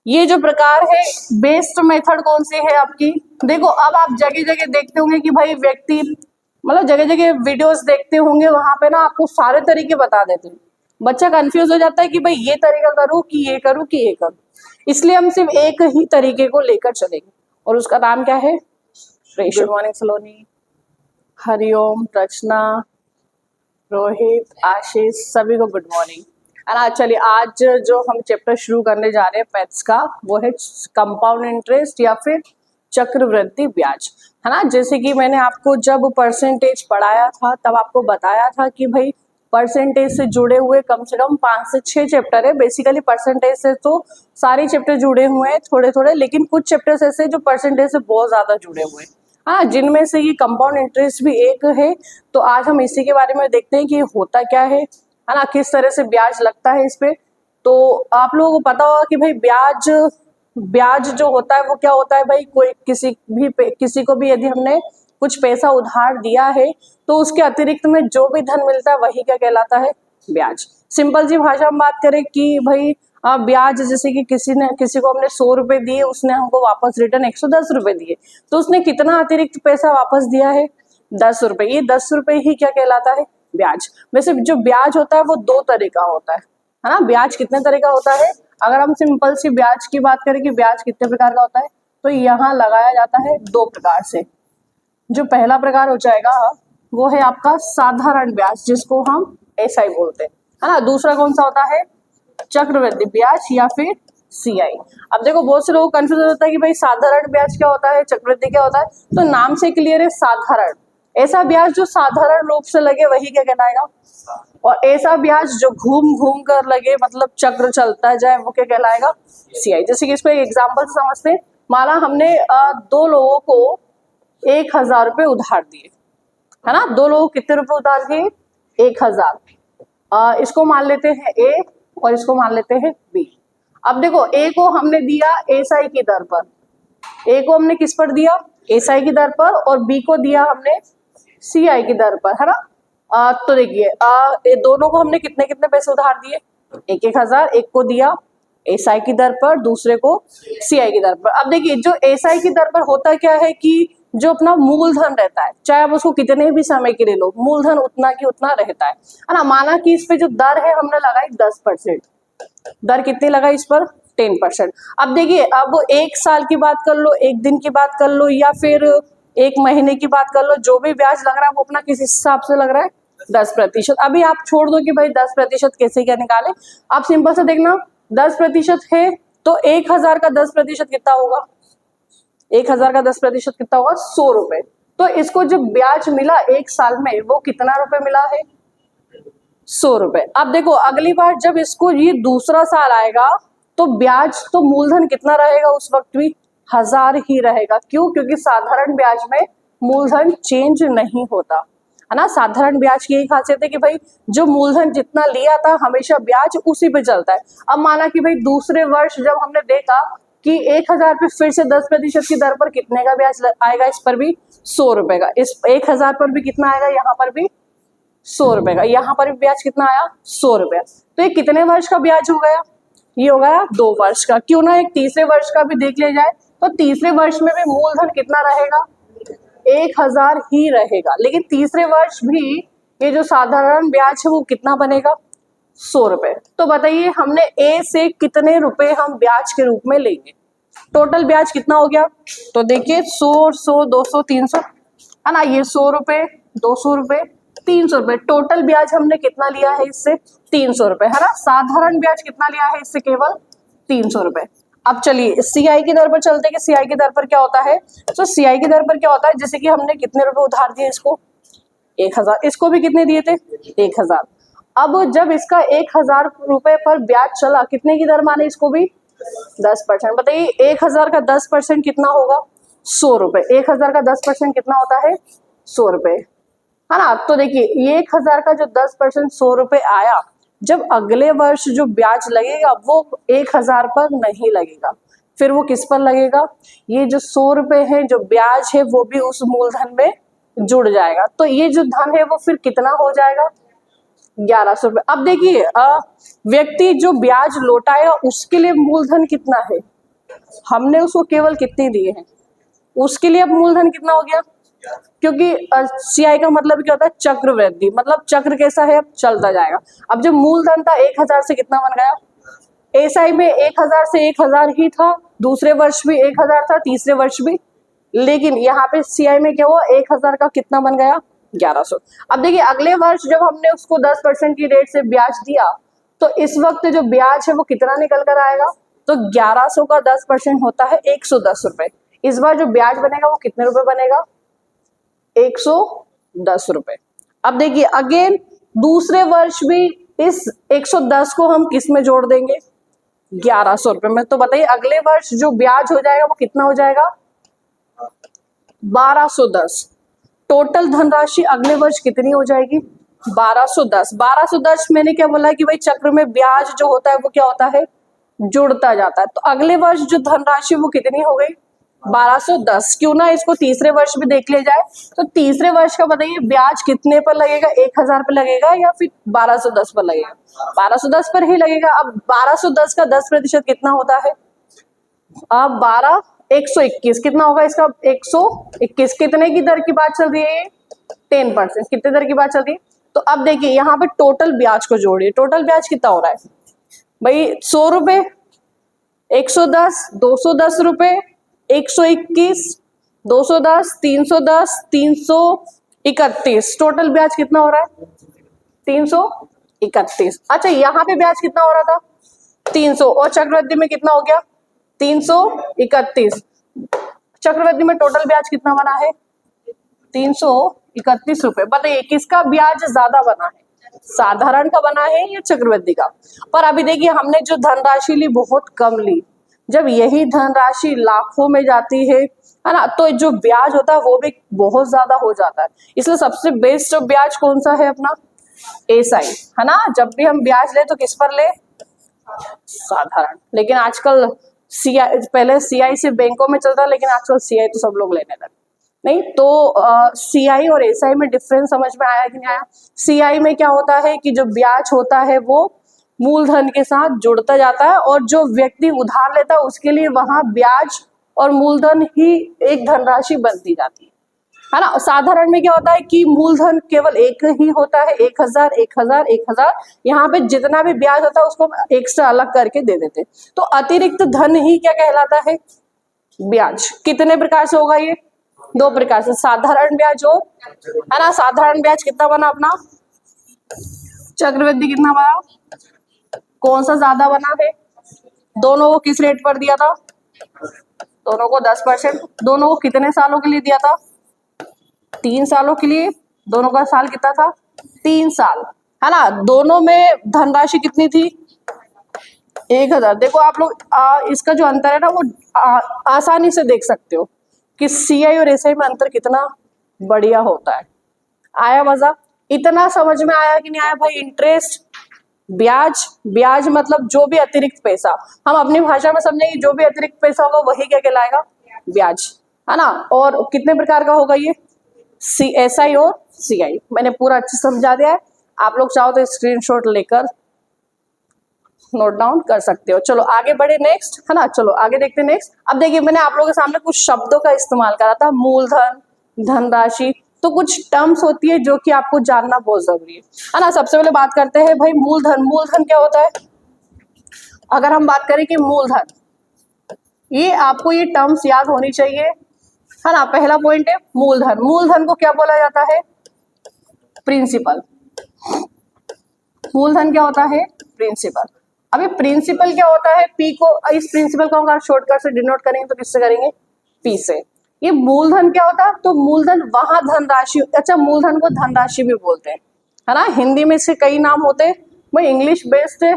ये जो प्रकार है बेस्ड मेथड कौन सी है आपकी? देखो अब आप जगह जगह देखते होंगे कि भाई व्यक्ति मतलब जगह जगह वीडियोस देखते होंगे, वहां पे ना आपको सारे तरीके बता देते हैं। बच्चा कंफ्यूज हो जाता है कि भाई ये तरीका करूँ कि ये करूँ कि ये करूँ, इसलिए हम सिर्फ एक ही तरीके को लेकर चलेंगे और उसका नाम क्या है? गुड मॉर्निंग सलोनी, हरिओम, रचना, रोहित, आशीष, सभी को गुड मॉर्निंग। है ना, चलिए आज जो हम चैप्टर शुरू करने जा रहे हैं मैथ्स का वो है कंपाउंड इंटरेस्ट या फिर चक्रवृद्धि ब्याज। है ना, जैसे कि मैंने आपको जब परसेंटेज पढ़ाया था तब आपको बताया था कि भाई परसेंटेज से जुड़े हुए कम से कम 5 से 6 चैप्टर है। बेसिकली परसेंटेज से तो सारे चैप्टर जुड़े हुए हैं थोड़े थोड़े, लेकिन कुछ चैप्टर्स ऐसे जो परसेंटेज से बहुत ज्यादा जुड़े हुए हैं। हाँ, जिनमें से ये कंपाउंड इंटरेस्ट भी एक है। तो आज हम इसी के बारे में देखते हैं कि होता क्या है ना, किस तरह से ब्याज लगता है इस पे। तो आप लोगों को पता होगा कि भाई ब्याज जो होता है वो क्या होता है भाई, कोई किसी को भी यदि हमने कुछ पैसा उधार दिया है तो उसके अतिरिक्त में जो भी धन मिलता है वही क्या कहलाता है? ब्याज। सिंपल सी भाषा में बात करें कि भाई ब्याज जैसे कि किसी को हमने 100 रुपए दिए, उसने हमको वापस रिटर्न 110 रुपए दिए, तो उसने कितना अतिरिक्त पैसा वापस दिया है? 10 रुपए। ये 10 रुपए ही क्या कहलाता है? ब्याज। वैसे जो ब्याज होता है वो 2 तरह का होता है ना। ब्याज कितने तरह का होता है? अगर हम सिंपल सी ब्याज की बात करें कि ब्याज कितने प्रकार का होता है, तो यहाँ लगाया जाता है 2 प्रकार से। जो पहला प्रकार हो जाएगा वो है आपका साधारण ब्याज, जिसको हम एसआई बोलते हैं। है ना, दूसरा कौन सा होता है? चक्रवृद्धि ब्याज या फिर सीआई। अब देखो बहुत से लोग कंफ्यूज होता है कि भाई साधारण ब्याज क्या होता है, चक्रवृद्धि क्या होता है। तो नाम से क्लियर है, साधारण। ऐसा ब्याज जो साधारण रूप से लगे वही क्या कहलाएगा, और ऐसा ब्याज जो घूम घूम कर लगे, मतलब चक्र चलता जाए, वो क्या कहलाएगा? सीआई। जैसे कि इसको एक एग्जाम्पल से समझते हैं। माना हमने 2 लोगों को 1000 रुपए उधार दिए, है ना। 2 लोगों को कितने रुपए उधार दिए? 1000। इसको मान लेते हैं ए और इसको मान लेते हैं बी। अब देखो ए को हमने दिया एसआई की दर पर, ए को हमने किस पर दिया? एसआई की दर पर, और बी को दिया हमने सीआई की दर पर, है ना। तो देखिए ये दोनों को हमने कितने कितने पैसे उधार दिए? 1000। एक को दिया एसआई की दर पर, दूसरे को सीआई की दर पर। अब देखिए जो एसआई की दर पर होता क्या है कि जो अपना मूलधन रहता है, चाहे आप उसको कितने भी समय के लिए लो, मूलधन उतना की उतना रहता है ना। माना कि इस पे जो दर है हमने लगाई 10%। दर कितनी लगाई इस पर? 10%। अब देखिए अब 1 साल की बात कर लो, 1 दिन की बात कर लो, या फिर 1 महीने की बात कर लो, जो भी ब्याज लग रहा है वो अपना किस हिसाब से लग रहा है? 10%। अभी आप छोड़ दो कि भाई 10% कैसे क्या निकाले, आप सिंपल से देखना 10% है तो 1000 का 10% कितना होगा? 1000 का 10% कितना होगा? 100 रुपए। तो इसको जो ब्याज मिला 1 साल में वो कितना रुपए मिला है? 100 रुपए। अब देखो अगली बार जब इसको ये दूसरा साल आएगा तो ब्याज तो मूलधन कितना रहेगा उस वक्त भी? 1000 ही रहेगा। क्यों? क्योंकि साधारण ब्याज में मूलधन चेंज नहीं होता, है ना। साधारण ब्याज की यही खासियत है कि भाई जो मूलधन जितना लिया था हमेशा ब्याज उसी पे चलता है। अब माना कि भाई दूसरे वर्ष जब हमने देखा कि 1000 पे फिर से 10% की दर पर कितने का ब्याज आएगा? इस पर भी 100 रुपए का। इस 1000 पर भी कितना आएगा? यहाँ पर भी 100 रुपए का। यहाँ पर भी ब्याज कितना आया? 100 रुपया। तो ये कितने वर्ष का ब्याज हो गया? ये हो गया 2 वर्ष का। क्यों ना एक तीसरे वर्ष का भी देख लिया जाए। तो तीसरे वर्ष में भी मूलधन कितना रहेगा? 1000 ही रहेगा, लेकिन तीसरे वर्ष भी ये जो साधारण ब्याज है वो कितना बनेगा? 100 रुपए। तो बताइए हमने ए से कितने रुपए हम ब्याज के रूप में लेंगे? टोटल ब्याज कितना हो गया? तो देखिए 100, 200, 300, है ना। ये 100 रुपए, 200 रुपए, 300 रुपए। टोटल ब्याज हमने कितना लिया है इससे? 300 रुपए, है ना। साधारण ब्याज कितना लिया है इससे? केवल 300 रुपए। अब चलिए सीआई की दर पर चलते हैं कि सीआई की दर पर क्या होता है। तो सीआई की दर पर क्या होता है, जैसे कि हमने कितने रुपए उधार दिए इसको? 1000। इसको भी कितने दिए थे? 1000। अब जब इसका 1000 रुपए पर ब्याज चला, कितने की दर माने इसको भी? 10%। बताइए 1000 का 10% कितना होगा? 100 रुपए। 1000 का 10% कितना होता है? 100 रुपए, है ना। तो देखिए 1000 का जो 10% 100 रुपए आया, जब अगले वर्ष जो ब्याज लगेगा वो 1000 पर नहीं लगेगा, फिर वो किस पर लगेगा? ये जो 100 रुपए है जो ब्याज है वो भी उस मूलधन में जुड़ जाएगा। तो ये जो धन है वो फिर कितना हो जाएगा? 1100 रुपए। अब देखिए व्यक्ति जो ब्याज लौटाएगा उसके लिए मूलधन कितना है? हमने उसको केवल कितने दिए हैं, उसके लिए अब मूलधन कितना हो गया, क्योंकि सीआई का मतलब क्या होता है, चक्रवृद्धि, मतलब चक्र कैसा है, अब चलता जाएगा। अब जब मूलधन था 1000 से कितना बन गया, एसआई में 1000 से 1000 ही था, दूसरे वर्ष भी 1000 था, तीसरे वर्ष भी, लेकिन यहाँ पे सीआई में क्या हुआ, 1000 का कितना बन गया, 1100। अब देखिए अगले वर्ष जब हमने उसको 10% की रेट से ब्याज दिया, तो इस वक्त जो ब्याज है वो कितना निकल कर आएगा, तो 1100 का 10% होता है 110 रुपए। इस बार जो ब्याज बनेगा वो कितने रुपए बनेगा, 110 रुपए। अब देखिए अगेन दूसरे वर्ष भी इस 110 को हम किस में जोड़ देंगे, 1100 रुपए में। तो बताइए अगले वर्ष जो ब्याज हो जाएगा वो कितना हो जाएगा, 1210। टोटल धनराशि अगले वर्ष कितनी हो जाएगी, 1210। 1210 मैंने क्या बोला कि भाई चक्र में ब्याज जो होता है वो क्या होता है, जुड़ता जाता है। तो अगले वर्ष जो धनराशि वो कितनी हो गई, 1210। क्यों ना इसको तीसरे वर्ष भी देख लिया जाए। तो तीसरे वर्ष का बताइए ब्याज कितने पर लगेगा, 1000 पर लगेगा या फिर 1210 पर लगेगा, 1210 पर ही लगेगा। अब 1210 का 10% कितना होता है, अब 121 कितना होगा इसका, 121। कितने की दर की बात चल रही है, 10%। कितने दर की बात चल रही है। तो अब देखिए यहाँ पे टोटल ब्याज को जोड़िए, टोटल ब्याज कितना हो रहा है भाई, 100 रुपए, 110, 210 रुपए, 121, 210, 310, 331। टोटल ब्याज कितना हो रहा है, 331। अच्छा यहाँ पे ब्याज कितना हो रहा था, 300, और चक्रवृद्धि में कितना हो गया, 331। चक्रवृद्धि में टोटल ब्याज कितना बना है, 331 रुपए। बताइए किसका ब्याज ज्यादा बना है, साधारण का बना है या चक्रवृद्धि का। पर अभी देखिए हमने जो धनराशि ली बहुत कम ली, जब यही धनराशि लाखों में जाती है ना, तो जो ब्याज होता है वो भी बहुत ज्यादा हो जाता है। इसलिए सबसे बेस्ट ब्याज कौन सा है अपना, एसआई, है ना। जब भी हम ब्याज ले तो किस पर ले, साधारण। लेकिन आजकल सीआई, पहले सीआई से बैंकों में चलता, लेकिन आजकल सीआई तो सब लोग लेने लगे। नहीं तो सीआई और एसआई में डिफरेंस समझ में आया कि नहीं आया। सीआई में क्या होता है कि जो ब्याज होता है वो मूलधन के साथ जुड़ता जाता है, और जो व्यक्ति उधार लेता है उसके लिए वहां ब्याज और मूलधन ही एक धनराशि बनती जाती है ना। साधारण में क्या होता है कि मूलधन केवल एक ही होता है, 1000, 1000, 1000। यहाँ पे जितना भी ब्याज होता है उसको एक्स्ट्रा अलग करके दे देते। तो अतिरिक्त धन ही क्या कहलाता है, ब्याज। कितने प्रकार से होगा ये, 2 प्रकार से, साधारण ब्याज और, है ना। साधारण ब्याज कितना बना अपना, चक्रवृद्धि कितना बना, कौन सा ज्यादा बना है, दोनों को किस रेट पर दिया था, दोनों को 10%। दोनों को कितने सालों के लिए दिया था, 3 सालों के लिए। दोनों का साल कितना था, 3 साल, है ना। दोनों में धनराशि कितनी थी, 1000। देखो आप लोग इसका जो अंतर है ना वो आसानी से देख सकते हो कि सीआई और एसआई में अंतर कितना बढ़िया होता है। आया मजा, इतना समझ में आया कि नहीं आया भाई। इंटरेस्ट, ब्याज, ब्याज मतलब जो भी अतिरिक्त पैसा, हम अपनी भाषा में समझेंगे, जो भी अतिरिक्त पैसा होगा वही क्या कहलाएगा, ब्याज, है ना। और कितने प्रकार का होगा ये, एसआई और सीआई। मैंने पूरा अच्छे से समझा दिया है, आप लोग चाहो तो स्क्रीनशॉट लेकर नोट डाउन कर सकते हो। चलो आगे बढ़े नेक्स्ट, है ना। चलो आगे देखते हैं नेक्स्ट। अब देखिए मैंने आप लोगों के सामने कुछ शब्दों का इस्तेमाल करा था, मूलधन, धनराशि। तो कुछ टर्म्स होती है जो कि आपको जानना बहुत जरूरी है ना। सबसे पहले बात करते हैं भाई मूलधन। मूलधन क्या होता है, अगर हम बात करें कि मूलधन, ये आपको ये टर्म्स याद होनी चाहिए, है ना। पहला पॉइंट है मूलधन। मूलधन को क्या बोला जाता है, प्रिंसिपल। मूलधन क्या होता है, प्रिंसिपल। अभी प्रिंसिपल क्या होता है, पी को, इस प्रिंसिपल को अगर शॉर्टकट से डिनोट करेंगे तो किससे करेंगे, पी से। ये मूलधन क्या होता है, तो मूलधन वहां धनराशि, अच्छा मूलधन को धनराशि भी बोलते हैं, है ना। हिंदी में इसके कई नाम होते हैं, वही इंग्लिश बेस्ड है,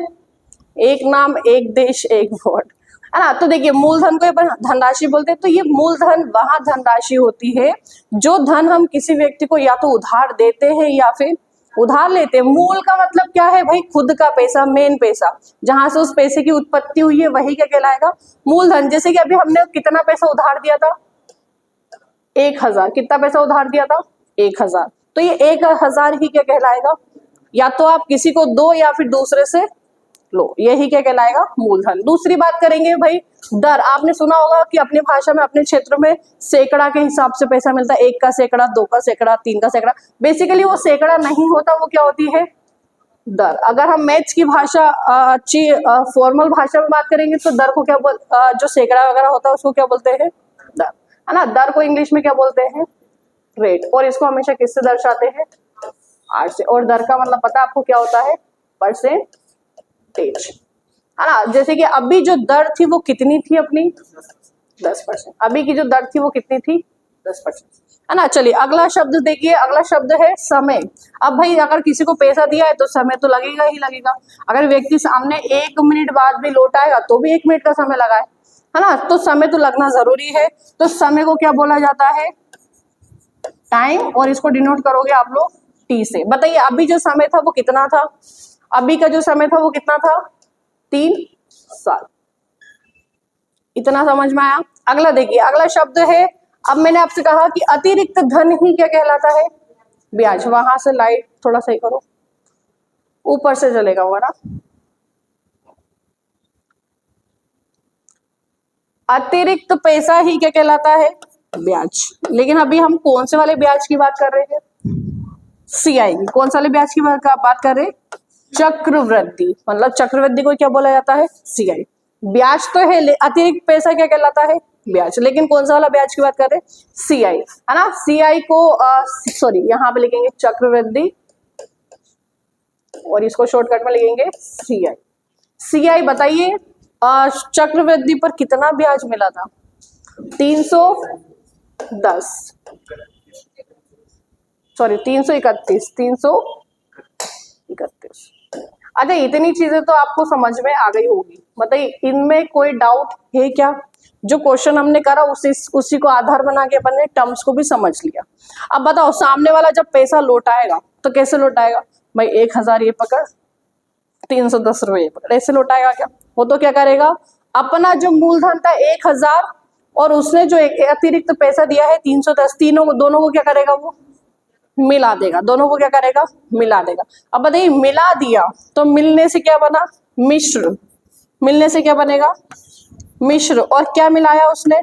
एक नाम एक देश एक वोट, है ना। तो देखिए मूलधन को धनराशि बोलते हैं। तो ये मूलधन वहां धनराशि होती है जो धन हम किसी व्यक्ति को या तो उधार देते हैं या फिर उधार लेते हैं। मूल का मतलब क्या है भाई, खुद का पैसा, मेन पैसा, जहां से उस पैसे की उत्पत्ति हुई है वही क्या कहलाएगा, मूलधन। जैसे कि अभी हमने कितना पैसा उधार दिया था, 1000। कितना पैसा उधार दिया था, 1000। तो ये 1000 ही क्या कहलाएगा, या तो आप किसी को दो या फिर दूसरे से लो, यही क्या कहलाएगा, मूलधन। दूसरी बात करेंगे भाई दर। आपने सुना होगा कि अपनी भाषा में अपने क्षेत्र में सैकड़ा के हिसाब से पैसा मिलता है, 1 का सैकड़ा, 2 का सैकड़ा, 3 का सैकड़ा। बेसिकली वो सैकड़ा नहीं होता, वो क्या होती है, दर। अगर हम मैथ्स की भाषा अच्छी फॉर्मल भाषा में बात करेंगे तो दर को क्या जो सैकड़ा वगैरह होता है उसको क्या बोलते हैं, दर, है ना। दर को इंग्लिश में क्या बोलते हैं, रेट। और इसको हमेशा किससे दर्शाते हैं, आर से। और दर का मतलब पता आपको क्या होता है, परसेंटेज, है ना। जैसे कि अभी जो दर थी वो कितनी थी अपनी, 10%। अभी की जो दर थी वो कितनी थी, 10%, है ना। चलिए अगला शब्द देखिए, अगला शब्द है समय। अब भाई अगर किसी को पैसा दिया है तो समय तो लगेगा ही लगेगा। अगर व्यक्ति सामने 1 मिनट बाद भी लौट आएगा तो भी 1 मिनट का समय लगा है ना, तो समय तो लगना जरूरी है। तो समय को क्या बोला जाता है, टाइम। और इसको डिनोट करोगे आप लोग टी से। बताइए अभी जो समय था वो कितना था, अभी का जो समय था वो कितना था, 3 साल। इतना समझ में आया। अगला देखिए, अगला शब्द है, अब मैंने आपसे कहा कि अतिरिक्त धन ही क्या कहलाता है, ब्याज। वहां से लाइट थोड़ा सही करो, ऊपर से चलेगा वो ना। अतिरिक्त पैसा ही क्या कहलाता है, ब्याज। लेकिन अभी हम कौन से वाले ब्याज की बात कर रहे हैं, सीआई की। कौन सा वाले ब्याज की बात कर रहे हैं, चक्रवृद्धि। मतलब चक्रवृद्धि को क्या बोला जाता है, सीआई। ब्याज तो है, अतिरिक्त पैसा क्या कहलाता है, ब्याज। लेकिन कौन सा वाला ब्याज की बात कर रहे हैं, सीआई, है ना। सीआई को सॉरी यहाँ पे लिखेंगे चक्रवृद्धि और इसको शॉर्टकट में लिखेंगे सीआई। सीआई बताइए चक्रवृद्धि पर कितना ब्याज मिला था, 310 सॉरी 331 331। अच्छा इतनी चीजें तो आपको समझ में आ गई होगी। बताइए इनमें कोई डाउट है क्या, जो क्वेश्चन हमने करा उसी को आधार बना के अपन ने टर्म्स को भी समझ लिया। अब बताओ सामने वाला जब पैसा लौटाएगा तो कैसे लौटाएगा, भाई 1000 ये पकड़, 310 रुपये ये पकड़, ऐसे लौटाएगा क्या। वो तो क्या करेगा, अपना जो मूलधन था 1000 और उसने जो अतिरिक्त पैसा दिया है 310, दोनों को क्या करेगा, वो मिला देगा। दोनों को क्या करेगा, मिला देगा। अब बताइए मिला दिया तो मिलने से क्या बना, मिश्र। मिलने से क्या बनेगा, मिश्र। और क्या मिलाया उसने,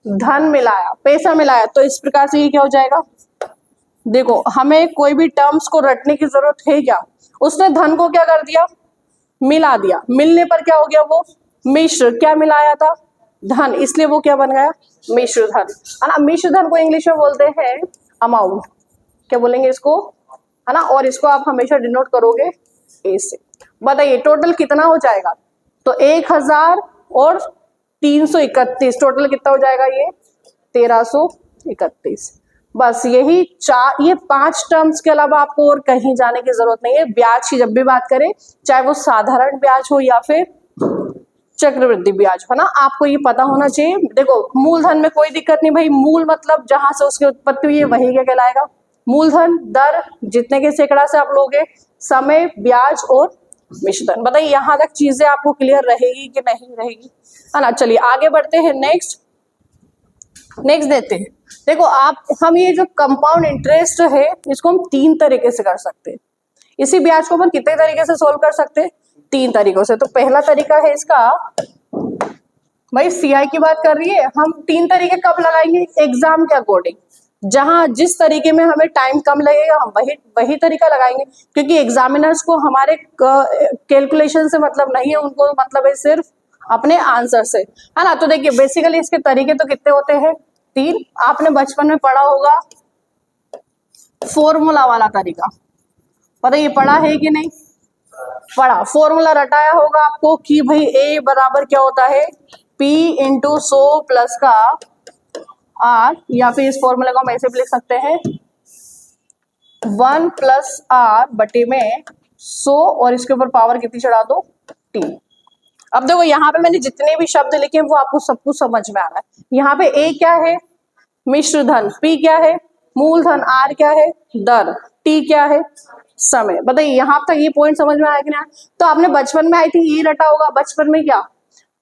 धन मिलाया, पैसा मिलाया। तो इस प्रकार से ये क्या हो जाएगा, देखो हमें कोई भी टर्म्स को रटने की जरूरत है क्या, उसने धन को क्या कर दिया, मिला दिया। मिलने पर क्या हो गया, वो मिश्र। क्या मिलाया था, धन, इसलिए वो क्या बन गया, मिश्र धन, है ना। मिश्र धन को इंग्लिश में बोलते हैं अमाउंट। क्या बोलेंगे इसको, है ना। और इसको आप हमेशा डिनोट करोगे ए से। बताइए टोटल कितना हो जाएगा, तो 1000 और 331, टोटल कितना हो जाएगा, ये 1331। बस यही ये 5 टर्म्स के अलावा आपको और कहीं जाने की जरूरत नहीं है। ब्याज की जब भी बात करें, चाहे वो साधारण ब्याज हो या फिर चक्रवृद्धि ब्याज, है ना, आपको ये पता होना चाहिए। देखो मूलधन में कोई दिक्कत नहीं भाई, मूल मतलब जहां से उसकी उत्पत्ति हुई है वही क्या कहलाएगा, मूलधन। दर जितने के सैकड़ा से आप लोगे, समय, ब्याज और मिश्रधन। बताइए यहाँ तक चीजें आपको क्लियर रहेगी कि नहीं रहेगी, है ना। चलिए आगे बढ़ते हैं, नेक्स्ट देखते हैं। देखो हम ये जो कंपाउंड इंटरेस्ट है इसको हम 3 तरीके से कर सकते हैं। इसी ब्याज को हम कितने तरीके से सोल्व कर सकते हैं, 3 तरीकों से। तो पहला तरीका है इसका, भाई सीआई की बात कर रही है, हम 3 तरीके कब लगाएंगे, एग्जाम के अकॉर्डिंग। जहां जिस तरीके में हमें टाइम कम लगेगा हम वही तरीका लगाएंगे, क्योंकि एग्जामिनर्स को हमारे कैलकुलेशन से मतलब नहीं है, उनको मतलब है सिर्फ अपने आंसर से, है ना। तो देखिए बेसिकली इसके तरीके तो कितने होते हैं, 3। आपने बचपन में पढ़ा होगा फॉर्मूला वाला तरीका, पता ये पढ़ा है कि नहीं पढ़ा। फॉर्मूला रटाया होगा आपको कि भाई ए बराबर क्या होता है, P इंटू 100 प्लस का R, या फिर इस फॉर्मूले को हम ऐसे भी लिख सकते हैं 1 प्लस R बटे में 100 और इसके ऊपर पावर कितनी चढ़ा दो, T। अब देखो यहाँ पे मैंने जितने भी शब्द लिखे वो आपको सब कुछ समझ में आ रहा है। यहाँ पे A क्या है, मिश्रधन, P क्या है, मूलधन, R क्या है, दर, T क्या है, समय। बताइए यहाँ तक ये पॉइंट समझ में आया कि ना। तो आपने बचपन में आई थिंक यही रटा होगा, बचपन में क्या,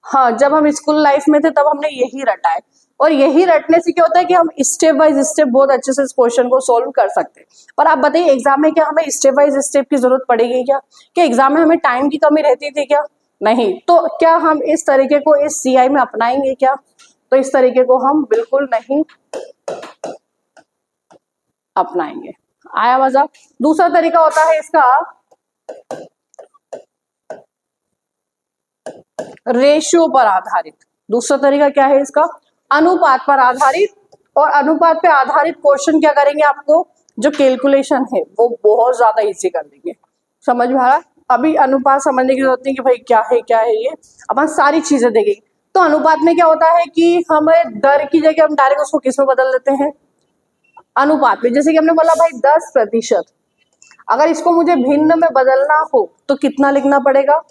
हाँ जब हम स्कूल लाइफ में थे तब हमने यही रटा है। और यही रटने से क्या होता है कि हम स्टेप बाय स्टेप बहुत अच्छे से इस क्वेश्चन को सॉल्व कर सकते हैं। पर आप बताइए एग्जाम में क्या हमें स्टेप बाय स्टेप की जरूरत पड़ेगी क्या एग्जाम में हमें टाइम की कमी रहती थी क्या? नहीं। तो क्या हम इस तरीके को इस सीआई में अपनाएंगे क्या? तो इस तरीके को हम बिल्कुल नहीं अपनाएंगे। आया मजा? दूसरा तरीका होता है इसका रेशियो पर आधारित। दूसरा तरीका क्या है इसका? अनुपात पर आधारित। और अनुपात पे आधारित क्वेश्चन क्या करेंगे, आपको जो कैलकुलेशन है वो बहुत ज्यादा इजी कर देंगे। समझ में आ रहा? अभी अनुपात समझने की जरूरत नहीं कि भाई क्या है ये, अपन सारी चीजें देखेंगे। तो अनुपात में क्या होता है कि हमें दर की जगह हम डायरेक्ट उसको किस में बदल देते हैं? अनुपात में। जैसे कि हमने बोला भाई 10%, अगर इसको मुझे भिन्न में बदलना हो तो कितना लिखना पड़ेगा?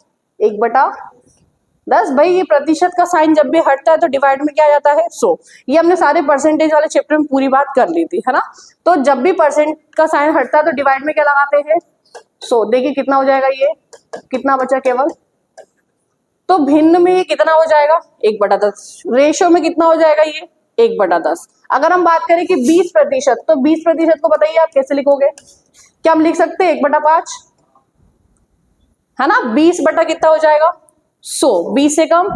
1/10। भाई ये प्रतिशत का साइन जब भी हटता है तो डिवाइड में क्या आ जाता है? 100। ये हमने सारे परसेंटेज वाले चैप्टर में पूरी बात कर ली थी, है ना? तो जब भी परसेंट का साइन हटता है तो डिवाइड में क्या लगाते हैं? 100। देखिए कितना हो जाएगा, ये कितना बचा केवल। तो भिन्न में ये कितना हो जाएगा? 1/10। रेशियो में कितना हो जाएगा? ये 1/10। अगर हम बात करें कि 20%, तो 20% को बताइए आप कैसे लिखोगे? क्या हम लिख सकते हैं 1/5, है ना? 20 बटा कितना हो जाएगा? 100। 20 से कम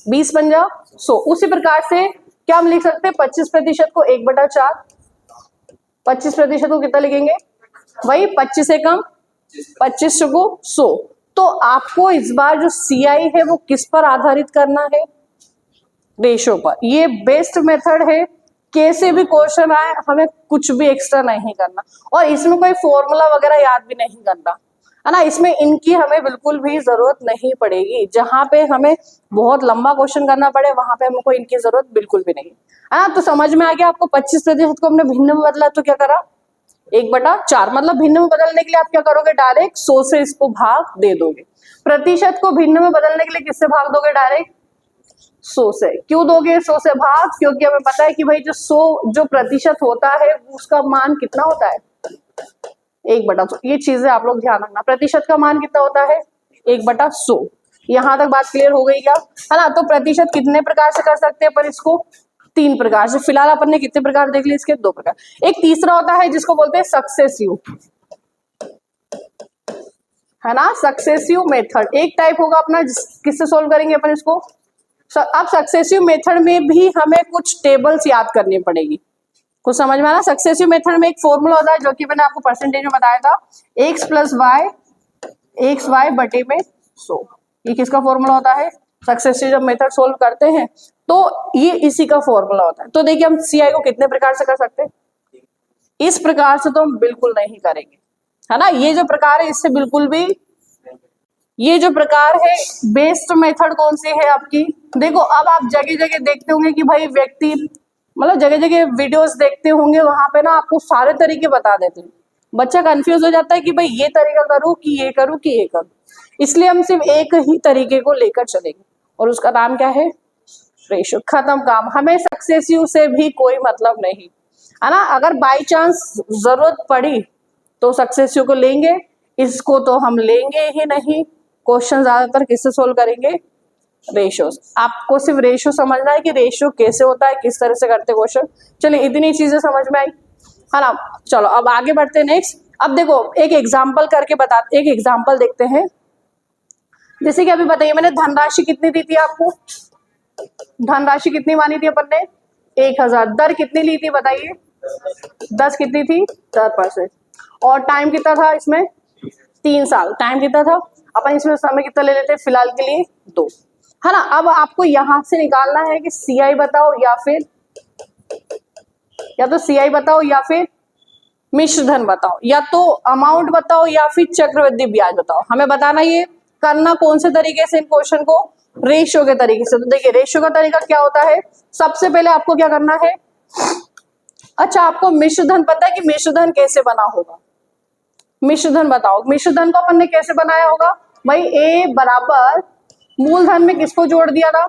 20 पंजा 100। उसी प्रकार से क्या हम लिख सकते हैं 25% को 1/4। 25% को कितना लिखेंगे? वही 25 से कम 25 को 100। तो आपको इस बार जो सीआई है वो किस पर आधारित करना है? रेशियो पर। ये बेस्ट मेथड है, कैसे भी क्वेश्चन आए हमें कुछ भी एक्स्ट्रा नहीं करना, और इसमें कोई फॉर्मूला वगैरह याद भी नहीं करना, है ना? इसमें इनकी हमें बिल्कुल भी जरूरत नहीं पड़ेगी। जहां पे हमें बहुत लंबा क्वेश्चन करना पड़े वहां पे हमको इनकी जरूरत बिल्कुल भी नहीं, है ना? तो समझ में आ गया आपको? 25% को हमने भिन्न में बदला तो क्या करा? 1/4। मतलब भिन्न में बदलने के लिए आप क्या करोगे? डायरेक्ट 100 से इसको भाग दे दोगे। प्रतिशत को भिन्न में बदलने के लिए किससे भाग दोगे? डायरेक्ट 100 से। क्यों दोगे 100 से भाग? क्योंकि हमें पता है कि भाई जो 100 जो प्रतिशत होता है उसका मान कितना होता है? 1/100। ये चीजें आप लोग ध्यान रखना। प्रतिशत का मान कितना होता है? 1/100। यहां तक बात क्लियर हो गई क्या, है ना? तो प्रतिशत कितने प्रकार से कर सकते हैं अपन इसको? 3 प्रकार से। फिलहाल अपन ने कितने प्रकार देख लिए इसके? 2 प्रकार। एक तीसरा होता है जिसको बोलते हैं सक्सेसिव, है ना? सक्सेसिव मेथड एक टाइप होगा अपना, किससे सोल्व करेंगे अपन इसको? अब सक्सेसिव मेथड में भी हमें कुछ टेबल्स याद करनी पड़ेगी। कुछ समझ में आना? सक्सेसिव मेथड में एक फॉर्मूला होता है जो कि मैंने आपको परसेंटेज में बताया था, x + y xy बटे में 100। ये किसका फॉर्मूला होता है? सक्सेसिव जब मेथड सोल्व करते हैं तो ये इसी का फॉर्मूला होता है। तो देखिए हम सीआई को कितने प्रकार से कर सकते हैं? इस प्रकार से तो हम बिल्कुल नहीं करेंगे, है ना? ये जो प्रकार है इससे बिल्कुल भी, ये जो प्रकार है बेस्ट मेथड कौन सी है आपकी? देखो अब आप जगह जगह देखते होंगे कि भाई व्यक्ति, मतलब जगह जगह वीडियोस देखते होंगे, वहां पे ना आपको सारे तरीके बता देते हैं। बच्चा कंफ्यूज हो जाता है कि भाई ये तरीका करूँ कि ये करूँ कि ये करूँ। इसलिए हम सिर्फ एक ही तरीके को लेकर चलेंगे और उसका नाम क्या है? रेशियो। खत्म काम। हमें सक्सेसिव से भी कोई मतलब नहीं, है ना? अगर बाई चांस जरूरत पड़ी तो सक्सेसिव को लेंगे, इसको तो हम लेंगे ही नहीं। क्वेश्चन ज्यादातर किससे सोल्व करेंगे? रेशियो। आपको सिर्फ रेशियो समझना है कि रेशियो कैसे होता है, किस तरह से करते क्वेश्चन। चलिए इतनी चीजें समझ में आई, है ना? चलो अब आगे बढ़ते हैं नेक्स्ट। अब देखो एक एग्जाम्पल करके बताते, एक एग्जाम्पल देखते हैं। जैसे कि अभी बताइए मैंने धनराशि कितनी दी थी आपको? धनराशि कितनी मानी थी अपन ने? 1000। दर कितनी ली थी बताइए? 10 कितनी थी? 10%। और टाइम कितना था इसमें? 3 साल। टाइम कितना था? अपन इसमें समय कितना ले लेते हैं फिलहाल के लिए? 2, है ना? अब आपको यहां से निकालना है कि सीआई बताओ या फिर, या तो सीआई बताओ या फिर मिश्र धन बताओ, या तो अमाउंट बताओ या फिर चक्रवृद्धि ब्याज बताओ। हमें बताना ये करना कौन से तरीके से इन क्वेश्चन को? रेशियो के तरीके से। तो देखिए रेशियो का तरीका क्या होता है? सबसे पहले आपको क्या करना है? अच्छा आपको मिश्र धन पता है कि मिश्र धन कैसे बना होगा? मिश्र धन बताओ। मिश्र धन को अपन ने कैसे बनाया होगा? भाई ए बराबर मूलधन में किसको जोड़ दिया था?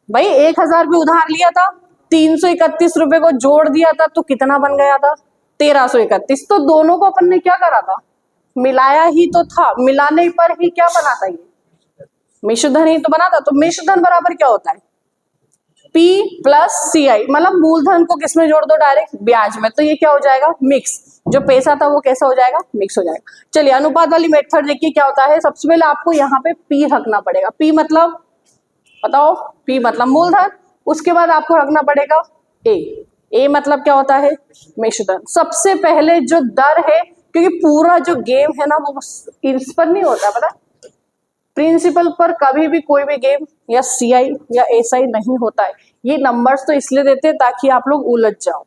भाई 1000 भी उधार लिया था, 331 रुपए को जोड़ दिया था तो कितना बन गया था? 1331। तो दोनों को अपन ने क्या करा था? मिलाया ही तो था। मिलाने पर ही क्या बना था? ये मिश्र धन ही तो बना था। तो मिश्र धन बराबर क्या होता है? P प्लस CI, मतलब मूलधन को किसमें जोड़ दो डायरेक्ट, ब्याज में, तो ये क्या हो जाएगा, मिक्स। जो पैसा था वो कैसा हो जाएगा, मिक्स हो जाएगा। चलिए अनुपात वाली मेथड देखिए क्या होता है। सबसे पहले आपको यहाँ पे P रखना पड़ेगा। P मतलब बताओ, P मतलब मूलधन। उसके बाद आपको रखना पड़ेगा A मतलब क्या होता है, मिश्रधन। सबसे पहले जो दर है, क्योंकि पूरा जो गेम है ना वो इस पर नहीं होता, पता, प्रिंसिपल पर कभी भी कोई भी गेम या CI या SI नहीं होता है। ये नंबर्स तो इसलिए देते हैं ताकि आप लोग उलझ जाओ,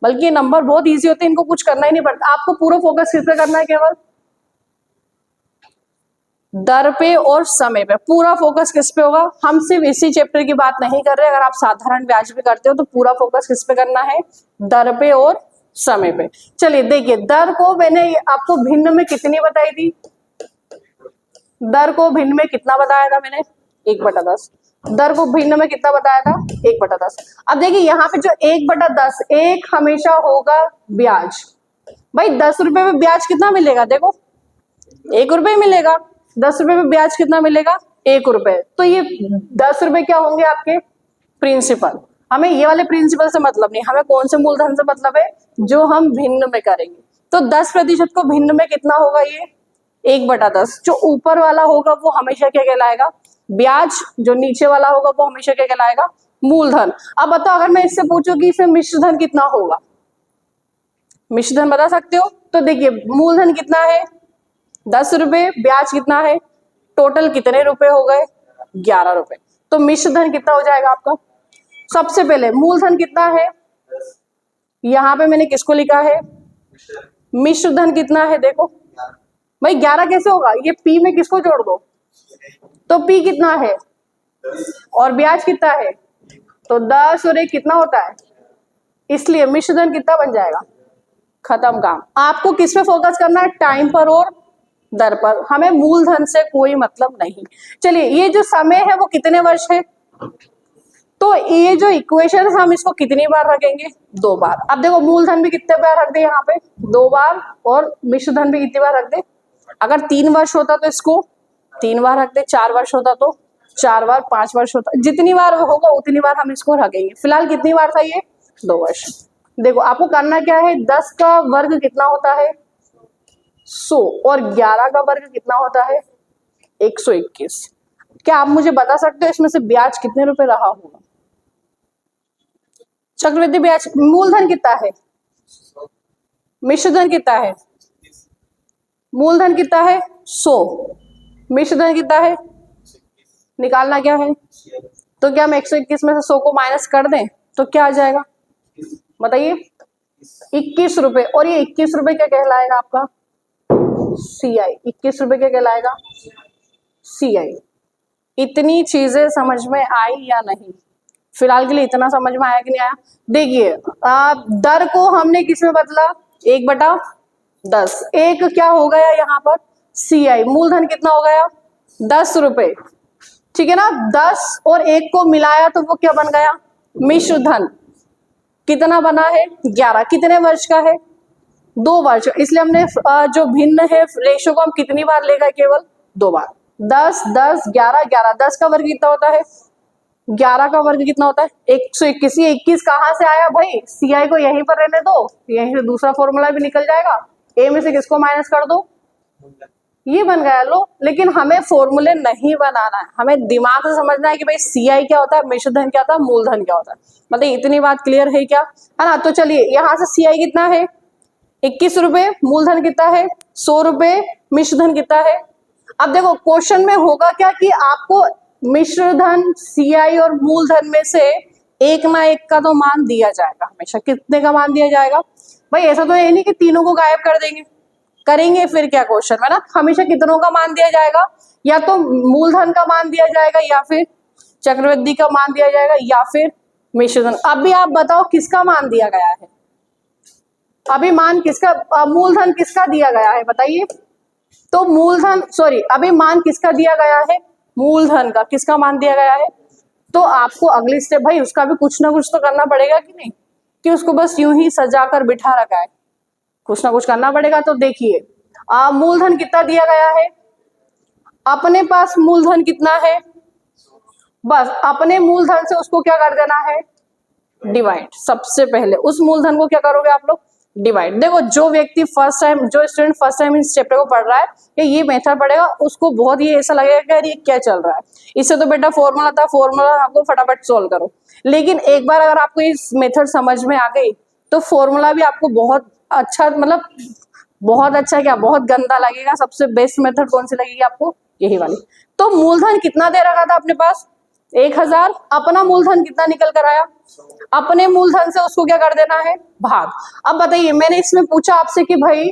बल्कि ये नंबर बहुत इजी होते हैं, इनको कुछ करना ही नहीं पड़ता। आपको पूरा फोकस किस पे करना है, केवल दर पे और समय पे। पूरा फोकस किस पे होगा, हम सिर्फ इसी चैप्टर की बात नहीं कर रहे, अगर आप साधारण ब्याज भी करते हो तो पूरा फोकस किस पे करना है, दर पे और समय पे। चलिए देखिए, दर को मैंने आपको भिन्न में कितनी बताई थी, दर को भिन्न में कितना बताया था मैंने, 1/10। दर को भिन्न में कितना बताया था, 1/10। अब देखिए यहाँ पे जो 1/10, एक हमेशा होगा ब्याज। भाई 10 रुपए में ब्याज कितना मिलेगा, देखो 1 रुपए मिलेगा। 10 रुपए में ब्याज कितना मिलेगा, 1 रुपए। तो ये 10 रुपए क्या होंगे आपके, प्रिंसिपल। हमें ये वाले प्रिंसिपल से मतलब नहीं, हमें कौन से मूलधन से मतलब है, जो हम भिन्न में करेंगे। तो 10% को भिन्न में कितना होगा, ये 1/10। जो ऊपर वाला होगा वो हमेशा क्या कहलाएगा, ब्याज। जो नीचे वाला होगा वो हमेशा क्या कहलाएगा, मूलधन। अब बताओ, अगर मैं इससे पूछूं कि इसमें मिश्रधन कितना होगा, मिश्रधन बता सकते हो? तो देखिए मूलधन कितना है, 10 रुपए, ब्याज कितना है, टोटल कितने रुपए हो गए, 11 रुपए। तो मिश्रधन कितना हो जाएगा आपका, सबसे पहले मूलधन कितना है, यहाँ पे मैंने किसको लिखा है, मिश्रधन कितना है, देखो भाई 11 कैसे होगा, ये P में किसको जोड़ दो, तो P कितना है और ब्याज कितना है, तो 10 और 1 कितना होता है, इसलिए मिश्रधन कितना बन जाएगा, खत्म काम। आपको किस पे फोकस करना है, टाइम पर और दर पर, हमें मूलधन से कोई मतलब नहीं। चलिए ये जो समय है वो कितने वर्ष है, तो ये जो इक्वेशन है हम इसको कितनी बार रखेंगे, 2 बार। अब देखो मूलधन भी कितने बार रख दे यहाँ पे, 2 बार, और मिश्रधन भी कितनी बार रख दे, अगर 3 वर्ष होता तो इसको 3 बार रख दे, 4 वर्ष होता तो 4 बार, 5 वर्ष होता, जितनी बार होगा उतनी बार हम इसको रखेंगे। फिलहाल कितनी बार था ये, 2 वर्ष। देखो आपको करना क्या है, 10 का वर्ग कितना होता है, 100, और 11 का वर्ग कितना होता है, 121। क्या आप मुझे बता सकते हो इसमें से ब्याज कितने रुपए रहा होगा, चक्रवृद्धि ब्याज। मूलधन कितना है, मिश्रधन कितना है, मूलधन कितना है 100, मिश्रधन कितना है, निकालना क्या है, तो क्या हम 121 में से 100 को माइनस कर दें तो क्या आ जाएगा, बताइए 21 रुपए। और ये 21 रुपए क्या कहलाएगा आपका, CI। 21 रुपए क्या कहलाएगा, CI। इतनी चीजें समझ में आई या नहीं, फिलहाल के लिए इतना समझ में आया कि नहीं आया। देखिए दर को हमने किसमें बदला, 1/10। एक क्या हो गया यहाँ पर, CI। मूलधन कितना हो गया, 10 रुपए, ठीक है ना। 10 और 1 को मिलाया तो वो क्या बन गया, मिश्रधन। कितना बना है, 11। कितने वर्ष का है, 2 वर्ष। इसलिए हमने जो भिन्न है रेशो को हम कितनी बार लेगा, केवल 2 बार। 10 10 11 11, 10 का वर्ग कितना होता है, 11 का वर्ग कितना होता है, 121। ये 21 कहाँ से आया भाई, CI को यहीं पर रहने दो, यहीं से दूसरा फॉर्मूला भी निकल जाएगा। A में से किसको माइनस कर दो, ये बन गया लो। लेकिन हमें फॉर्मूले नहीं बनाना है, हमें दिमाग से समझना है कि भाई CI क्या होता है, मिश्रधन क्या होता है, मूलधन क्या होता है। मतलब इतनी बात क्लियर है क्या, है ना। तो चलिए यहाँ से CI कितना है, 21 रुपए, मूलधन कितना है 100 रुपए, मिश्रधन कितना है। अब देखो क्वेश्चन में होगा क्या कि आपको मिश्रधन, CI और मूलधन में से एक ना एक का तो मान दिया जाएगा हमेशा। कितने का मान दिया जाएगा भाई, ऐसा तो है नहीं कि तीनों को गायब कर देंगे, करेंगे फिर क्या क्वेश्चन में ना। हमेशा कितनों का मान दिया जाएगा, या तो मूलधन का मान दिया जाएगा, या फिर चक्रवृद्धि का मान दिया जाएगा, या फिर मिश्रधन। अभी आप बताओ किसका मान दिया गया है, अभी मान किसका, मूलधन किसका दिया गया है बताइए। तो मूलधन, सॉरी अभी मान किसका दिया गया है, मूलधन का। किसका मान दिया गया है, तो आपको अगली स्टेप भाई उसका भी कुछ ना कुछ तो करना पड़ेगा कि नहीं, कि उसको बस यूं ही सजा कर बिठा रखा है, कुछ ना कुछ करना पड़ेगा। तो देखिए मूलधन कितना दिया गया है, अपने पास मूलधन कितना है बस अपने मूलधन से उसको क्या कर देना है, डिवाइड। सबसे पहले उस मूलधन को क्या करोगे आप लोग, डिवाइड। देखो जो व्यक्ति फर्स्ट टाइम, जो स्टूडेंट फर्स्ट टाइम इस चैप्टर को पढ़ रहा है कि ये मेथड पढ़ेगा, उसको बहुत ही ऐसा लगेगा कि यार ये क्या चल रहा है, इससे तो बेटा फॉर्मूला था, फॉर्मूला आपको फटाफट सोल्व करो। लेकिन एक बार अगर आपको इस मेथड समझ में आ गई तो फॉर्मूला भी आपको बहुत अच्छा, मतलब बहुत अच्छा क्या, बहुत गंदा लगेगा। सबसे बेस्ट मेथड कौन सी लगेगी आपको, यही वाली। तो मूलधन कितना दे रखा था अपने पास, 1000। अपना मूलधन कितना निकल कर आया, अपने मूलधन से उसको क्या कर देना है, भाग। अब बताइए, मैंने इसमें पूछा आपसे कि भाई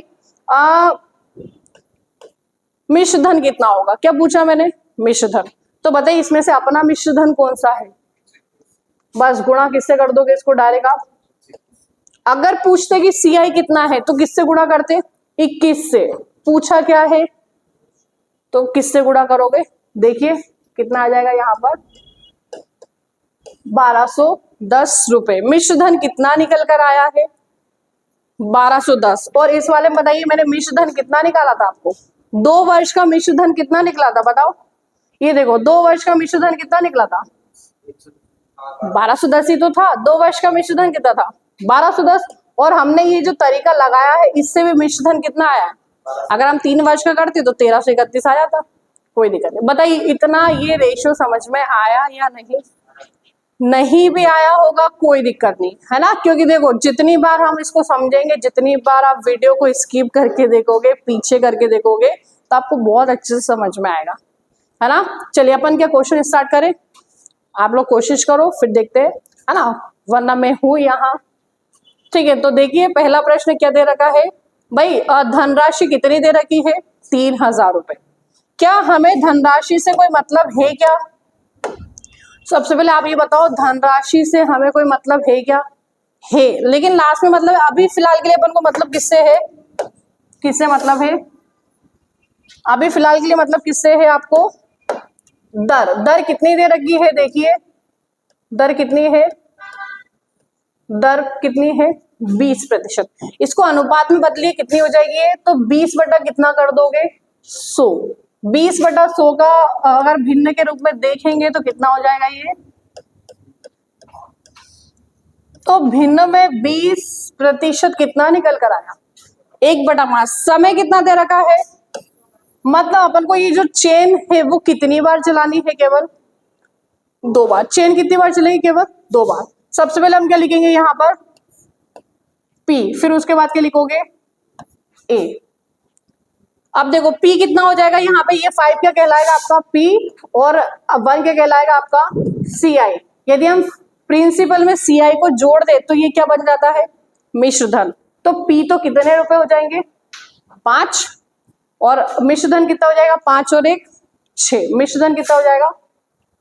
मिश्र धन कितना होगा, क्या पूछा मैंने, मिश्र धन। तो बताइए इसमें से अपना मिश्र धन कौन सा है, बस गुणा किससे कर दोगे इसको डायरेक्ट आप। अगर पूछते कि CI कितना है तो किससे गुणा करते, 21 से। पूछा क्या है तो किससे गुणा करोगे, देखिए कितना आ जाएगा यहाँ पर, 1210 रुपए। मिश्र धन कितना निकल कर आया है, 1210। और इस वाले में बताइए मैंने मिश्र धन कितना निकाला था आपको, 2 वर्ष का मिश्र धन कितना निकला था बताओ। ये देखो 2 वर्ष का मिश्र धन कितना निकला था, 1210 ही तो था। 2 वर्ष का मिश्र धन कितना था, 1210। और हमने ये जो तरीका लगाया है इससे भी मिश्र धन कितना आया, अगर हम 3 वर्ष का करते तो 1331 आ जाता, कोई दिक्कत नहीं। बताइए इतना ये रेशियो समझ में आया या नहीं, नहीं भी आया होगा कोई दिक्कत नहीं है ना, क्योंकि देखो जितनी बार हम इसको समझेंगे, जितनी बार आप वीडियो को स्किप करके देखोगे, पीछे करके देखोगे, तो आपको बहुत अच्छे से समझ में आएगा, है ना। चलिए अपन क्या क्वेश्चन स्टार्ट करें, आप लोग कोशिश करो फिर देखते हैं, है ना, वरना मैं हूं यहाँ। ठीक है, तो देखिए पहला प्रश्न क्या दे रखा है भाई, धनराशि कितनी दे रखी है, 3000 रुपए। क्या हमें धनराशि से कोई मतलब है क्या, सबसे पहले आप ये बताओ धनराशि से हमें कोई मतलब है क्या, है, लेकिन लास्ट में मतलब अभी फिलहाल के लिए अपन को मतलब किससे है, किससे मतलब है, अभी फिलहाल के लिए मतलब किससे है आपको, दर। दर कितनी दे रखी है, देखिए दर कितनी है, दर कितनी है, 20%। इसको अनुपात में बदलिए कितनी हो जाएगी है, तो 20 बटा कितना कर दोगे, 100। 20 बटा 100 का अगर भिन्न के रूप में देखेंगे तो कितना हो जाएगा ये, तो भिन्न में 20% कितना निकल कर आया, 1/5। समय कितना दे रखा है, मतलब अपन को ये जो चेन है वो कितनी बार चलानी है, केवल 2 बार। चेन कितनी बार चलेगी, केवल 2 बार। सबसे पहले हम क्या लिखेंगे यहाँ पर, P, फिर उसके बाद क्या लिखोगे, A। अब देखो P कितना हो जाएगा यहाँ पे, ये 5 क्या कहलाएगा आपका P, और 1 क्या कहलाएगा आपका CI। यदि हम प्रिंसिपल में CI को जोड़ दे तो ये क्या बन जाता है, मिश्र धन। तो P तो कितने रुपए हो जाएंगे, 5, और मिश्र धन कितना हो जाएगा, 5 और 1 6। मिश्र धन कितना हो जाएगा,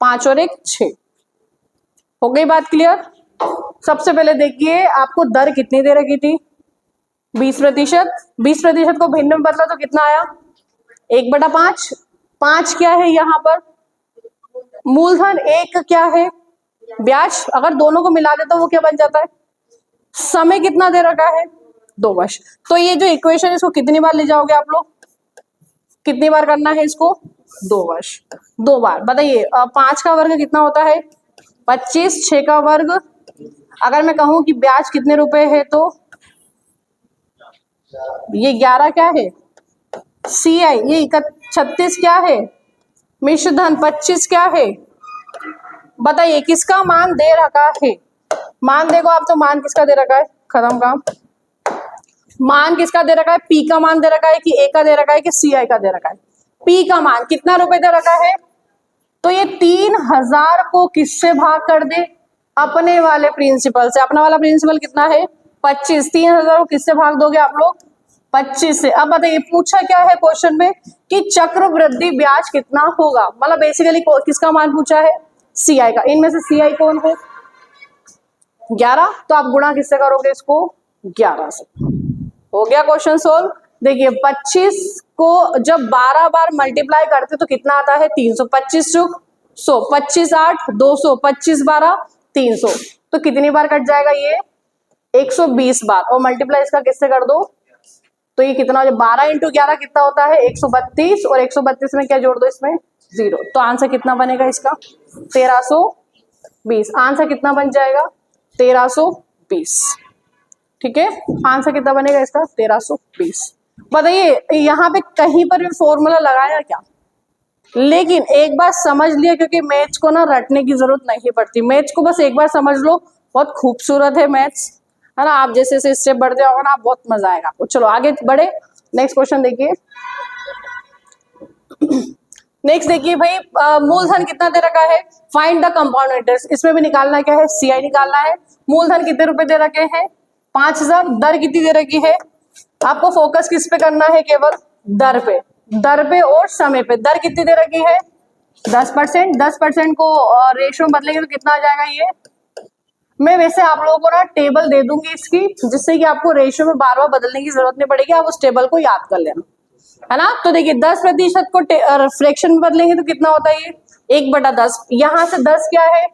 5 और 1 6। हो गई बात क्लियर। सबसे पहले देखिए आपको दर कितनी दे रखी थी, 20%। 20% को भिन्न में बदला तो कितना आया, 1/5। 5 क्या है यहाँ पर, मूलधन, 1 क्या है, ब्याज। अगर दोनों को मिला दे तो वो क्या बन जाता है, समय कितना दे रखा है, 2 वर्ष। तो ये जो इक्वेशन इसको कितनी बार ले जाओगे आप लोग, कितनी बार करना है इसको, 2 वर्ष, 2 बार। बताइए 5 का वर्ग कितना होता है, 25, 6 का वर्ग, अगर मैं कहूं कि ब्याज कितने रुपए है तो ये 11 क्या है, CI, ये 36 क्या है, मिश्र धन 25 क्या है। बताइए किसका मान दे रखा है, मान देखो आप, तो मान किसका दे रखा है, खत्म काम। मान किसका दे रखा है, P का मान दे रखा है कि A का दे रखा है कि CI का दे रखा है। P का मान कितना रुपए दे रखा है, तो ये 3000 को किससे भाग कर दे, अपने वाले प्रिंसिपल से। अपना वाला प्रिंसिपल कितना है, 25। 3000 को किससे भाग दोगे आप लोग, 25 से। अब बताइए पूछा क्या है क्वेश्चन में कि चक्रवृद्धि ब्याज कितना होगा, मतलब बेसिकली किसका मान पूछा है, CI का। इनमें से CI कौन है, 11। तो आप गुणा किससे करोगे इसको, 11 से। हो गया क्वेश्चन सोल्व। देखिए 25 को जब 12 बार मल्टीप्लाई करते तो कितना आता है, 300। 25 चुक 100, 25 8 200, 25 12 300। तो कितनी बार कट जाएगा ये, 120 बार। और मल्टीप्लाई इसका किससे कर दो, तो ये कितना हो जाए, 12 × 11 कितना होता है, 132। और 132 में क्या जोड़ दो, इसमें 0। तो आंसर कितना बनेगा इसका 1320। आंसर कितना बन जाएगा 1320। ठीक है, आंसर कितना बनेगा इसका 1320। बताइए यहाँ पे कहीं पर भी फॉर्मूला लगाया क्या? लेकिन एक बार समझ लिया, क्योंकि मैथ्स को ना रटने की जरूरत नहीं पड़ती, मैथ्स को बस एक बार समझ लो, बहुत खूबसूरत है मैथ्स, है ना। आप जैसे जैसे स्टेप बढ़ते जाओगे ना, बहुत मजा आएगा आपको। चलो आगे बढ़े, नेक्स्ट क्वेश्चन देखिए। नेक्स्ट देखिए भाई, मूलधन कितना दे रखा है, फाइंड द कंपाउंड इंटरेस्ट। इसमें भी निकालना क्या है, सीआई निकालना है। मूलधन कितने रुपए दे रखे हैं 5000। दर कितनी दे रखी है, आपको फोकस किस पे करना है, केवल दर पे, दर पे और समय पे। दर कितनी दे रखी है 10%। 10% को रेशियो में बदलेंगे तो कितना आ जाएगा ये। मैं वैसे आप लोगों को ना टेबल दे दूंगी इसकी, जिससे कि आपको रेशियो में बार बार बदलने की जरूरत नहीं पड़ेगी, आप उस टेबल को याद कर लेना, है ना। तो देखिए 10% को फ्रैक्शन में बदलेंगे तो कितना होता है ये 1/10। यहां से 10 क्या है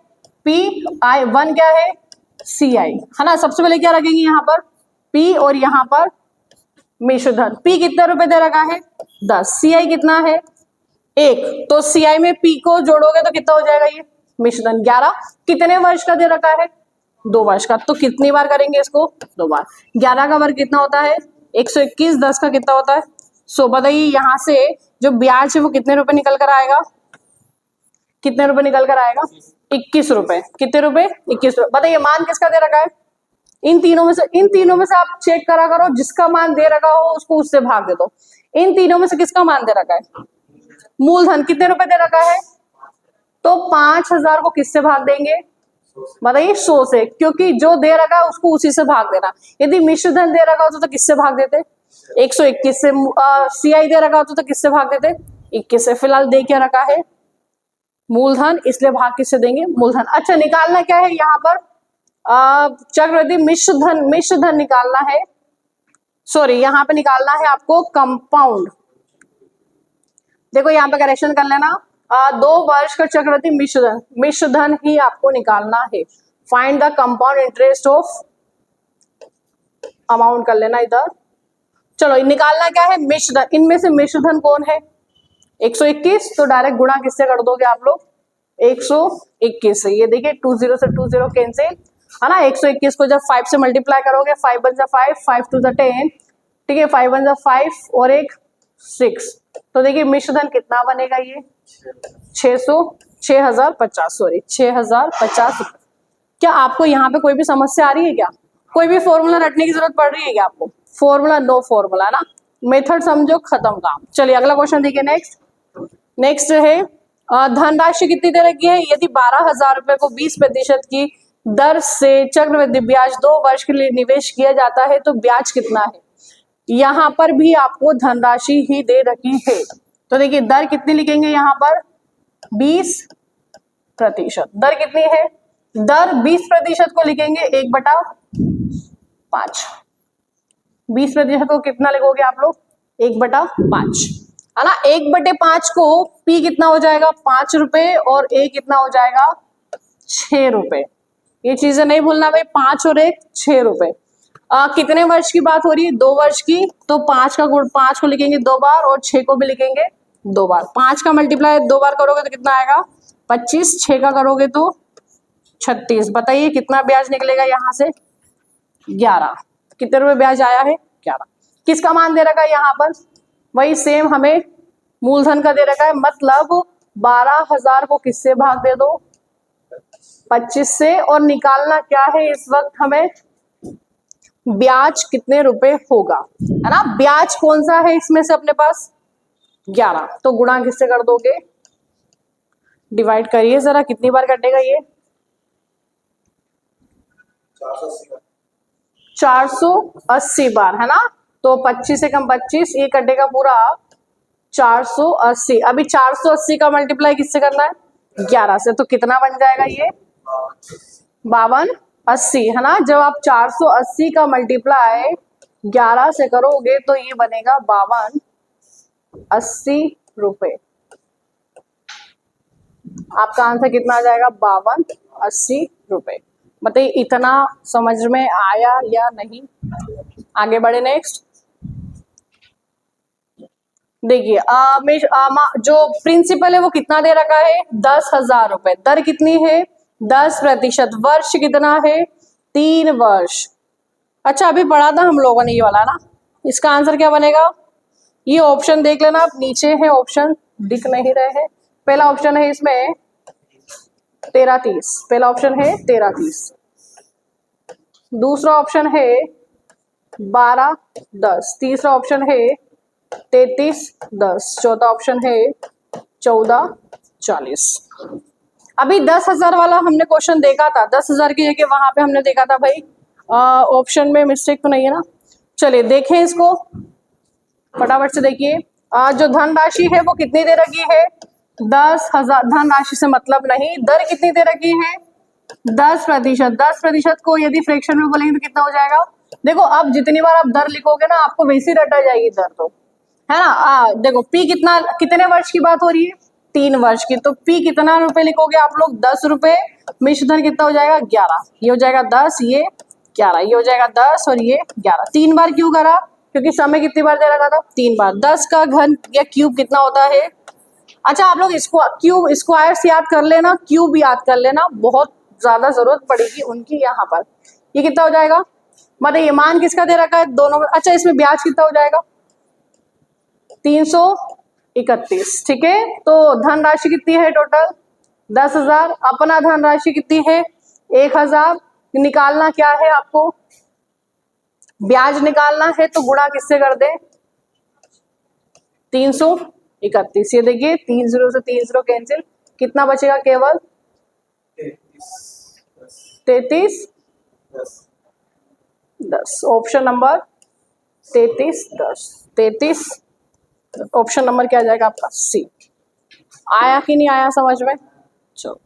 PI, 1 क्या है CI, है ना। सबसे पहले क्या रखेंगे यहाँ पर P और यहाँ पर मिश्रधन। P कितने रुपए दे रखा है 10, CI कितना है 1, तो CI में P को जोड़ोगे तो कितना हो जाएगा ये मिश्रधन 11। कितने वर्ष का दे रखा है 2 वर्ष का, तो कितनी बार करेंगे इसको 2 बार। 11 का वर्ग कितना होता है 121, 10 का कितना होता है 100। बताइए यहाँ से जो ब्याज है वो कितने रुपए निकल कर आएगा, कितने रुपए निकल कर आएगा 21 रुपए। कितने रुपए 21 रुपए। बताइए मान किसका दे रखा है, इन तीनों में से आप चेक करा करो, जिसका मान दे रखा हो उसको उससे भाग दे दो। इन तीनों में से किसका मान दे रखा है, मूलधन कितने रुपए दे रखा है, तो 5000 को किससे भाग देंगे, बताइए 100 से, क्योंकि जो दे रखा है उसको उसी से भाग देना। यदि मिश्रधन दे रखा होता तो किससे भाग देते 121 से। CI दे रखा होता तो किससे भाग देते 21 से। फिलहाल दे क्या रखा है मूलधन, इसलिए भाग किससे देंगे मूलधन। अच्छा निकालना क्या है यहाँ पर चक्रवृद्धि मिश्रधन निकालना है, सॉरी यहाँ पे निकालना है आपको कंपाउंड। देखो यहाँ पे करेक्शन कर लेना, 2 वर्ष का चक्रवृद्धि मिश्रधन ही आपको निकालना है। Find the compound interest of amount कर लेना इधर। चलो निकालना क्या है मिश्रधन, इनमें से मिश्रधन कौन है 121, तो डायरेक्ट गुणा किससे कर दोगे आप लोग 121 से। ये देखिए 20 से 20 कैंसिल, है ना। 121 को जब 5 से मल्टीप्लाई करोगे 5 1 जा 5, 5 2 जा 10, ठीक है 5 1 जा 5 और एक 6। तो देखिए मिश्रधन कितना बनेगा ये 6050, सॉरी 6050। क्या आपको यहाँ पे कोई भी समस्या आ रही है क्या, कोई भी फॉर्मूला रटने की जरूरत पड़ रही है क्या आपको, फॉर्मूला नो फॉर्मूला ना, मेथड समझो खत्म काम। चलिए अगला क्वेश्चन देखिए। नेक्स्ट है धनराशि कितनी दे रखी है, यदि 12,000 रुपए को 20% की दर से चक्रवृद्धि ब्याज 2 वर्ष के लिए निवेश किया जाता है तो ब्याज कितना है। यहाँ पर भी आपको धनराशि ही दे रखी है, तो देखिए दर कितनी लिखेंगे यहाँ पर 20%। दर कितनी है, दर 20% को लिखेंगे 1/5। 20% को कितना लिखोगे आप लोग 1/5, है ना। 1/5 को P कितना हो जाएगा 5 रुपए और A कितना हो जाएगा 6 रुपए। ये चीजें नहीं भूलना भाई, 5 और 1 6 रुपए। कितने वर्ष की बात हो रही है 2 वर्ष की, तो 5 का गुण 5 को लिखेंगे 2 बार और 6 को भी लिखेंगे 2 बार। 5 का मल्टीप्लाई 2 बार करोगे तो कितना आएगा 25, 6 का करोगे तो 36। बताइए कितना ब्याज निकलेगा यहाँ से 11। कितने रुपए ब्याज आया है 11। किसका मान दे रखा है यहाँ पर, वही सेम हमें मूलधन का दे रखा है, मतलब 12,000 को किससे भाग दे दो 25 से, और निकालना क्या है इस वक्त हमें ब्याज कितने रुपए होगा, है ना। ब्याज कौन सा है इसमें से अपने पास 11, तो गुणा किससे कर दोगे, डिवाइड करिए जरा कितनी बार कटेगा ये 480 बार, है ना। तो 25 से कम 25, ये कटेगा पूरा 480। अभी 480 का मल्टीप्लाई किससे करना है 11 से, तो कितना बन जाएगा ये 5280, है ना। जब आप 480 का मल्टीप्लाई 11 से करोगे तो ये बनेगा 5280 रुपए। आपका आंसर कितना आ जाएगा 5280 रुपए। बताइए इतना समझ में आया या नहीं। आगे बढ़े नेक्स्ट। देखिए जो प्रिंसिपल है वो कितना दे रखा है, 10,000 रुपए। दर कितनी है, 10%। वर्ष कितना है, 3 वर्ष। अच्छा अभी पढ़ा था हम लोगों ने ये वाला ना, इसका आंसर क्या बनेगा, ये ऑप्शन देख लेना आप, नीचे है ऑप्शन, दिख नहीं रहे हैं। पहला ऑप्शन है इसमें 13-30, पहला ऑप्शन है 13-30। दूसरा ऑप्शन है 12-10, तीसरा ऑप्शन है 33-10, चौथा ऑप्शन है 14-40। अभी 10,000 वाला हमने क्वेश्चन देखा था, 10,000 की जगह वहां पे हमने देखा था भाई ऑप्शन में मिस्टेक तो नहीं है ना। चलिए देखें इसको फटाफट से, देखिए जो धनराशि है वो कितनी दे रखी है, 10,000। धनराशि से मतलब नहीं, दर कितनी दे रखी है, 10%। 10% को यदि फ्रैक्शन में बोलेंगे तो कितना हो जाएगा, देखो अब जितनी बार आप दर लिखोगे ना आपको वैसी रटा जाएगी दर, तो है ना। देखो पी कितने वर्ष की बात हो रही है, 3 वर्ष की, तो पी कितना रुपए लिखोगे आप लोग, 10 रुपए। मिश्र धन कितना हो जाएगा, 11। ये हो जाएगा 10, ये 11, ये हो जाएगा 10 और ये 11। 3 बार क्यों करा, क्योंकि समय कितनी बार दे रखा था, 3 बार। 10 का घन या क्यूब कितना होता है। अच्छा आप लोग इसको क्यूब स्क्वायर्स याद कर लेना, क्यूब याद कर लेना, बहुत ज्यादा जरूरत पड़ेगी उनकी यहाँ पर। ये कितना हो जाएगा, मतलब ये मान किसका दे रखा है, दोनों में। अच्छा इसमें ब्याज कितना हो जाएगा, 331। ठीक है, तो धनराशि कितनी है टोटल, 10,000। अपना धनराशि कितनी है, 1,000। निकालना क्या है आपको, ब्याज निकालना है, तो गुणा किससे कर दे, 331। ये देखिए 3 0 से 3 0 कैंसिल, कितना बचेगा, केवल 33-10। Option number 33-10, 33। ऑप्शन नंबर क्या आ जाएगा आपका, सी। आया कि नहीं आया समझ में, चलो।